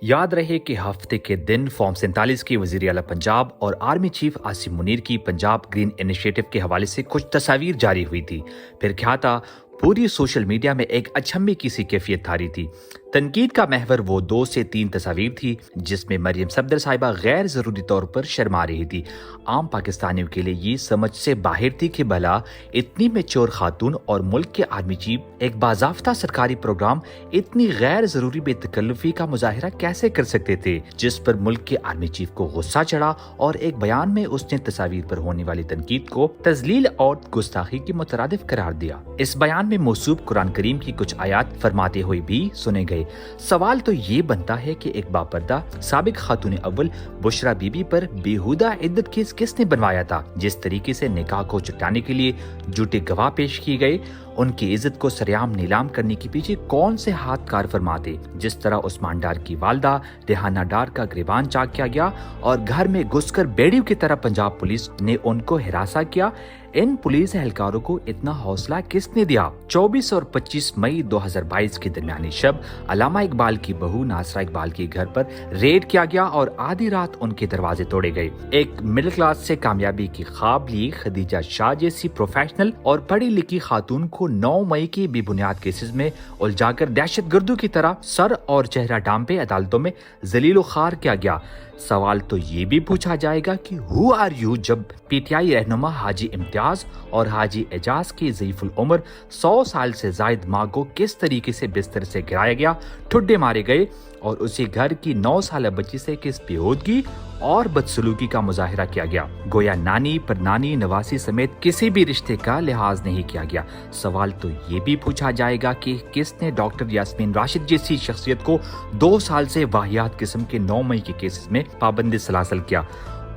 याद रहे कि हफ्ते के दिन फॉर्म 47 की वजीर आला पंजाब और आर्मी चीफ आसिम मुनीर की पंजाब ग्रीन इनिशिएटिव के हवाले से कुछ तस्वीर जारी हुई थी। फिर क्या था, पूरी सोशल मीडिया में एक अचंभे की सी कैफियत थारी थी। तनकीद का महवर वो 2 से 3 तस्वीर थी जिसमें मरियम सफदर साहिबा गैर जरूरी तौर पर शर्मा रही थी। आम पाकिस्तानियों के लिए ये समझ से बाहर थी कि भला इतनी मैच्योर खातून और मुल्क के आर्मी चीफ एक बाज़ाफ्ता सरकारी प्रोग्राम इतनी गैर जरूरी बेतकल्लुफी का मुजाहिरा कैसे कर सकते थे, जिस पर मुल्क के आर्मी चीफ को गुस्सा चढ़ा और एक बयान में उसने तस्वीर पर होने वाली तनकीद को तजलील और गुस्ताखी की मुतरादिफ करार दिया। इस बयान में मौसूफ कुरान करीम की कुछ आयात फरमाते हुए भी सुने गए। सवाल तो ये बनता है कि एक बापर्दा साबिक खातून अव्वल बुशरा बीबी पर बेहुदा इद्दत केस किसने बनवाया था। जिस तरीके से निकाह को चुटाने के लिए झूठे गवाह पेश किए गए, उनकी इज्जत को सरेआम नीलाम करने के पीछे कौन से हाथ कार फरमाते। जिस तरह उस्मान डार की वालदा रेहाना डार का गिरबान चाक किया गया और घर में घुसकर बेड़ियों की तरह पंजाब पुलिस ने उनको हिरासा किया, इन पुलिस एहलकारों को इतना हौसला किसने दिया। 24 और 25 मई 2022 की दरमियानी शब अल्लामा इकबाल की बहू नासरा इकबाल के घर पर रेड किया गया और आधी रात उनके दरवाजे तोड़े गए। एक मिडिल क्लास से कामयाबी की ख्वाब ली खदीजा शाह जैसी प्रोफेशनल और पढ़ी लिखी खातून को 9 मई की बेबुनियाद केसेस में उलझाकर दहशतगर्दों की तरह सर और चेहरा डांपे अदालतों में जलीलो खार किया गया। सवाल तो ये भी पूछा जाएगा कि हु आर यू जब पीटीआई रहनुमा हाजी इम्तियाज और हाजी एजाज की ज़ईफुल उम्र 100 साल से जायद माँ को किस तरीके से बिस्तर से गिराया गया, ठुड्डे मारे गए और उसी घर की 9 साल बच्ची से किस बेहूदगी और बदसलूकी का मुजाहिरा किया गया। गोया नानी परनानी नवासी समेत किसी भी रिश्ते का लिहाज नहीं किया गया। सवाल तो ये भी पूछा जाएगा कि किसने डॉक्टर यास्मीन राशिद जैसी शख्सियत को 2 साल से वाहियात किस्म के 9 मई के केसेस में पाबंदी सलासल किया।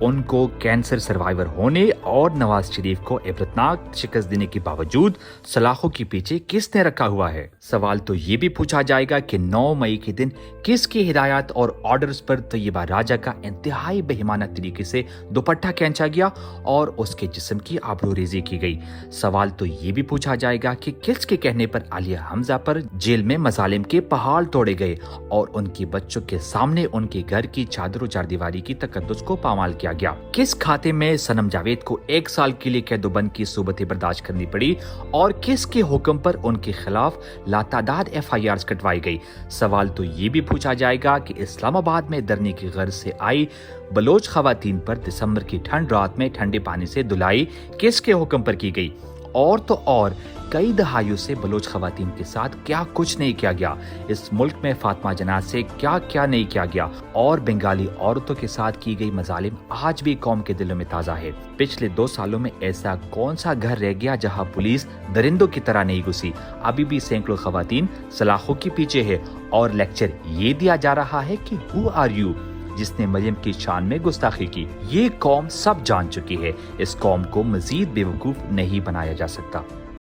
उनको कैंसर सर्वाइवर होने और नवाज शरीफ को इबरतनाक शिकस्त देने के बावजूद सलाखों के पीछे किसने रखा हुआ है। सवाल तो ये भी पूछा जाएगा कि 9 मई के दिन किसकी हिदायत और ऑर्डर्स पर तैयबा राजा का इंतहाई बेईमाना तरीके से दुपट्टा खींचा गया और उसके जिस्म की आबरूरेजी की गई। सवाल तो ये भी पूछा जाएगा कि किसके कहने पर आलिया हमजा पर जेल में मजालिम के पहाड़ तोड़े गए और उनके बच्चों के सामने उनके घर की चादर चारदीवारी की तकद्दुस को पामाल किया गया। किस खाते में सनम जावेद को 1 साल के लिए कैदोबंद की सोबतें बर्दाश्त करनी पड़ी और किसके हुक्म पर उनके खिलाफ लातादाद FIRs कटवाई गई। सवाल तो ये भी पूछा जाएगा कि इस्लामाबाद में डरने की गर्ज से आई बलोच खवातीन पर दिसंबर की ठंड रात में ठंडे पानी से धुलाई किसके हुक्म पर की गई। और तो और कई दहाइयों से बलोच खवातीन के साथ क्या कुछ नहीं किया गया। इस मुल्क में फातिमा जनाज से क्या क्या नहीं किया गया और बंगाली औरतों के साथ की गई मजालिम आज भी कौम के दिलों में ताज़ा है। पिछले 2 सालों में ऐसा कौन सा घर रह गया जहां पुलिस दरिंदों की तरह नहीं घुसी। अभी भी सैकड़ों खवातीन सलाखों के पीछे है और लेक्चर ये दिया जा रहा है कि हु आर यू जिसने मरियम की शान में गुस्ताखी की। ये कौम सब जान चुकी है। इस कौम को मजीद बेवकूफ नहीं बनाया जा सकता।